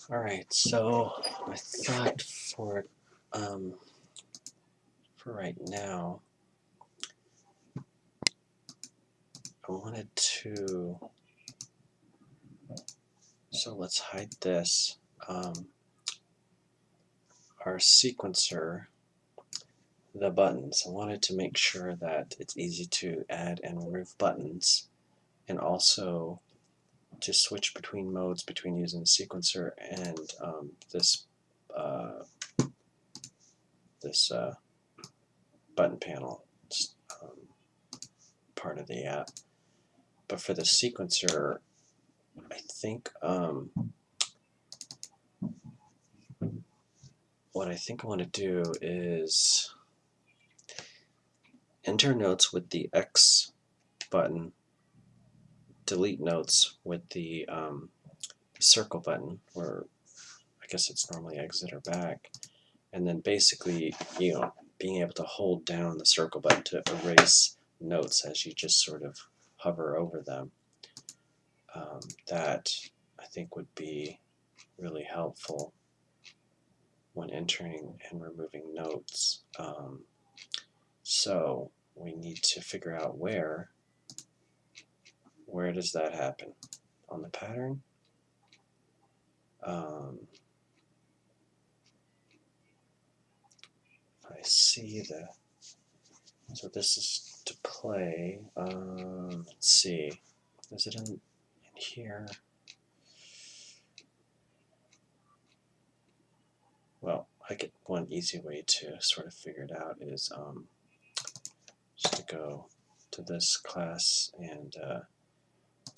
Alright, so I thought for right now, I wanted to, so let's hide this. Our sequencer, the buttons, I wanted to make sure that it's easy to add and remove buttons, and also to switch between modes between using the sequencer and this button panel part of the app. But for the sequencer, I think what I think I want to do is enter notes with the X button, delete notes with the circle button, or I guess it's normally exit or back, and then basically, being able to hold down the circle button to erase notes as you just sort of hover over them. That I think would be really helpful when entering and removing notes. So we need to figure out where does that happen on the pattern. I see so this is to play. Let's see, is it in here? Well, I get one easy way to sort of figure it out is just to go to this class, and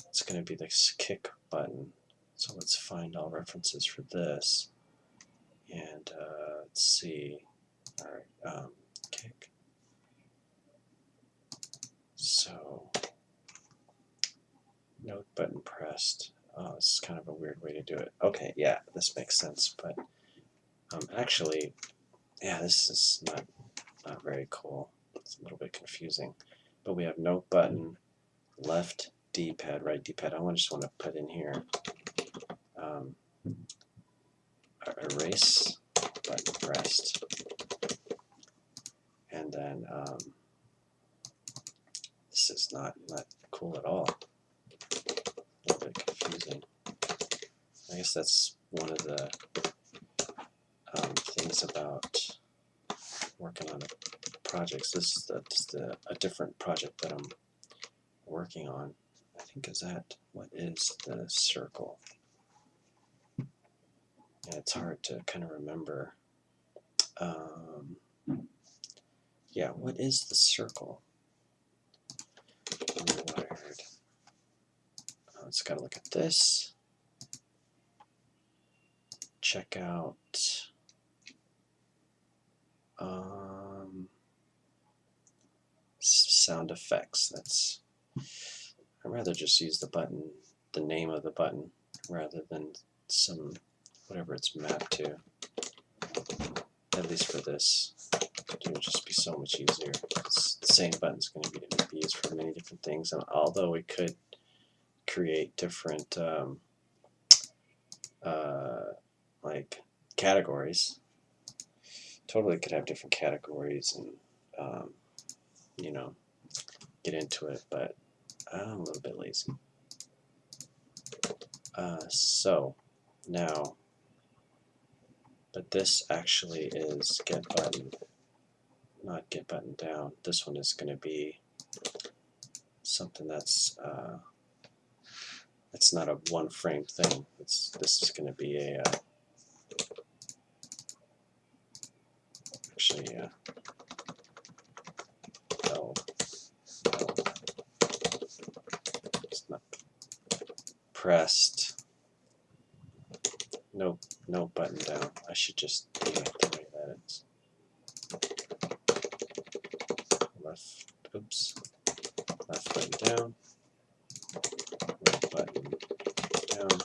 it's going to be this kick button. So let's find all references for this, and let's see. All right, kick. So note button pressed. Oh, this is kind of a weird way to do it. Okay, yeah, this makes sense, but actually, yeah, this is not very cool. It's a little bit confusing. But we have note button, left D-pad, right D-pad. I just want to put in here erase button pressed, and then this is not cool at all. A little bit confusing. I guess that's one of the things about working on projects. This is a different project that I'm working on. I think what is the circle? Yeah, it's hard to kind of remember. Yeah, what is the circle? Rewired. Let's gotta look at this. Check out sound effects. I'd rather just use the name of the button, rather than whatever it's mapped to. At least for this, it would just be so much easier. The same button's going to be used for many different things, and although we could create different like categories, totally could have different categories and get into it, but I'm a little bit lazy. So now, but this actually is get button, not get button down. This one is going to be something that's it's not a one frame thing. This is going to be a actually no, it's not pressed. No button down. I should just do it the way that is. Left button down, right button down,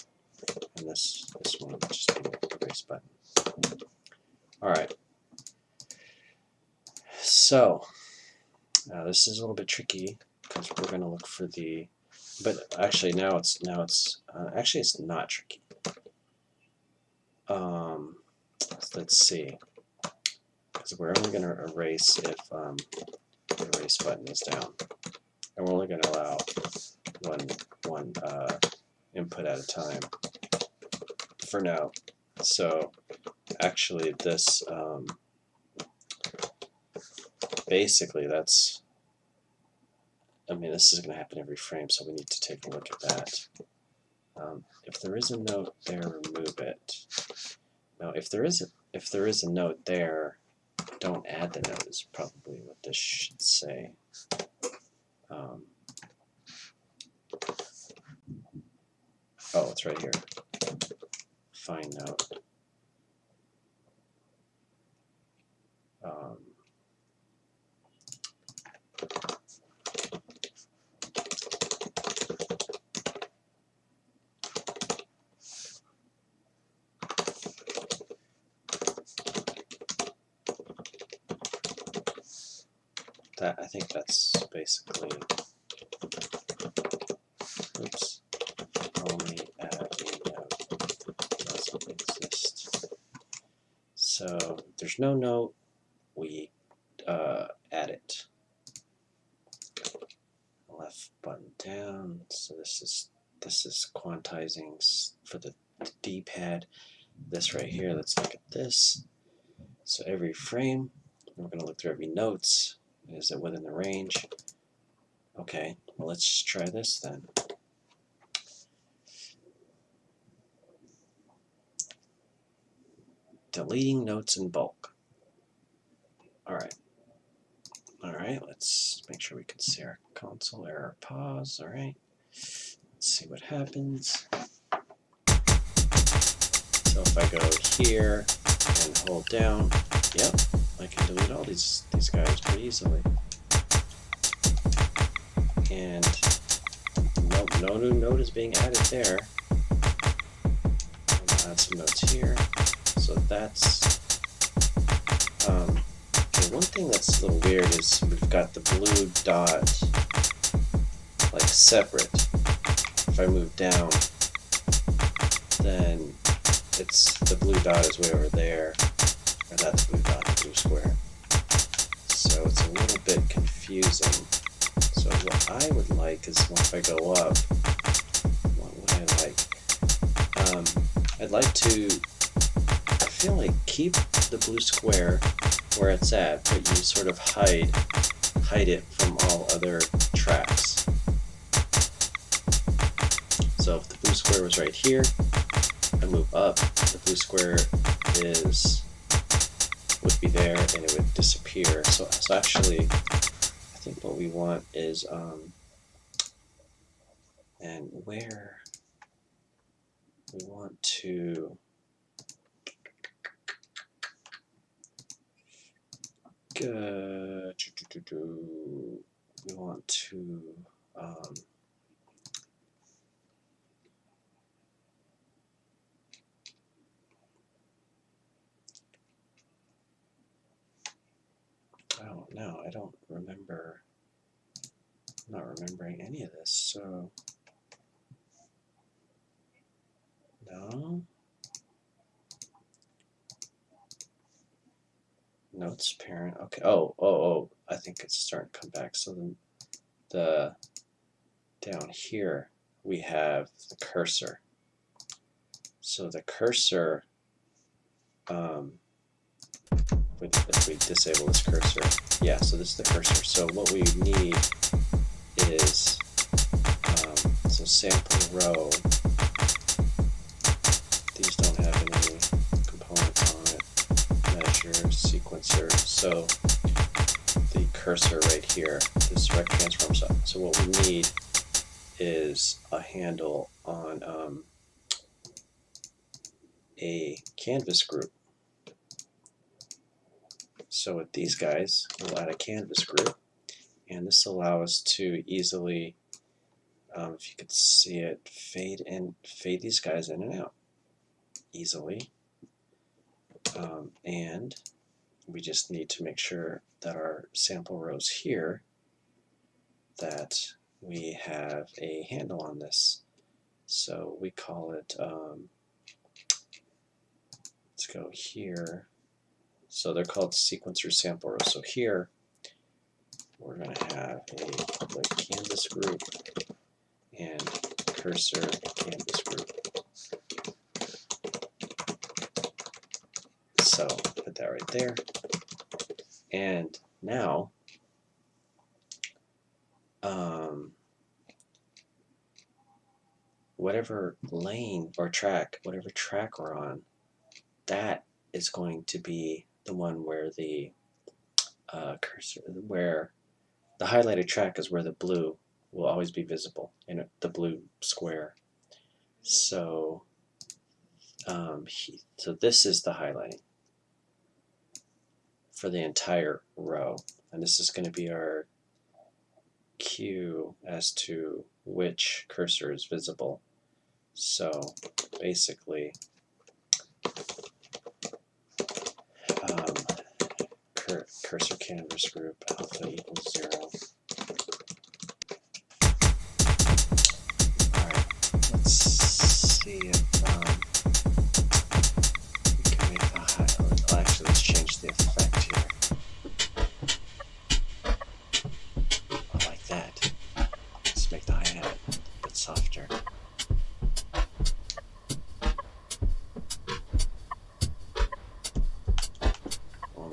and this one would just be the erase button. Alright. So this is a little bit tricky because we're going to look for but actually now it's actually it's not tricky. let's see, because we're only going to erase if the erase button is down, and we're only going to allow one input at a time for now. So actually this basically that's, I mean, this is going to happen every frame, so we need to take a look at that. If there is a note there, remove it. Now if there is a note there, don't add the note is probably what this should say. Oh, it's right here. Find note. I think that's basically, oops, only add a note doesn't exist. So there's no note, we add it. Left button down. So this is quantizing for the D-pad. This right here, let's look at this. So every frame, we're going to look through every notes. Is it within the range? Okay, well let's just try this then. Deleting notes in bulk. Alright, let's make sure we can see our console error pause. Alright, let's see what happens. So if I go here and hold down, yep, I can delete all these guys pretty easily. And nope, no new note is being added there. I'll add some notes here. So that's okay, one thing that's a little weird is we've got the blue dot like separate. If I move down, then it's the blue dot is way over there, or not the blue dot, the blue square. So it's a little bit confusing. So what I would like is if I go up, what would I like? I'd like to, I feel like keep the blue square where it's at, but you sort of hide it from all other tracks. So if the blue square was right here, I move up, the blue square would be there and it would disappear. So actually, I think what we want is, and where we want to we want to I don't know. I don't remember. I'm not remembering any of this. So no. Notes parent. Okay. Oh. I think it's starting to come back. So then the down here we have the cursor. So the cursor, if we disable this cursor, yeah, so this is the cursor. So what we need is, so sample row, these don't have any components on it, measure, sequencer, so the cursor right here, this rect transform stuff. So what we need is a handle on a canvas group. So with these guys, we'll add a canvas group, and this will allow us to easily, if you could see it, fade these guys in and out easily. And we just need to make sure that our sample rows here, that we have a handle on this. So we call it let's go here. So they're called sequencer sample rows. So here we're going to have a public canvas group and cursor canvas group. So put that right there. And now whatever lane or track, whatever track we're on, that is going to be the one where the cursor, where the highlighted track is where the blue will always be visible in the blue square. So, so this is the highlighting for the entire row, and this is going to be our cue as to which cursor is visible. So basically, cursor canvas group alpha equals 0. Alright, let's see if we can make the highlight. Well, actually, let's change the effect here. I like that. Let's make the hi-hat a bit softer.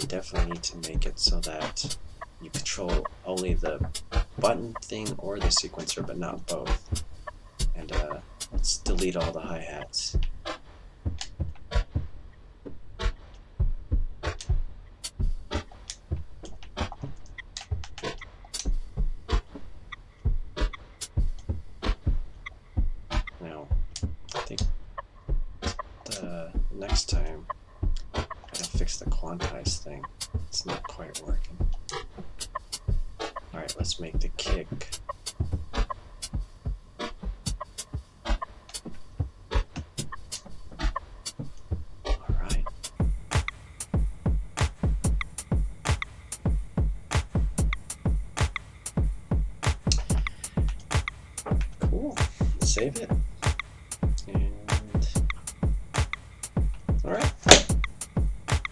Definitely need to make it so that you control only the button thing or the sequencer, but not both. And let's delete all the hi-hats. Now, I think the next time fix the quantize thing. It's not quite working. Alright, let's make the kick. Alright. Cool. Save it.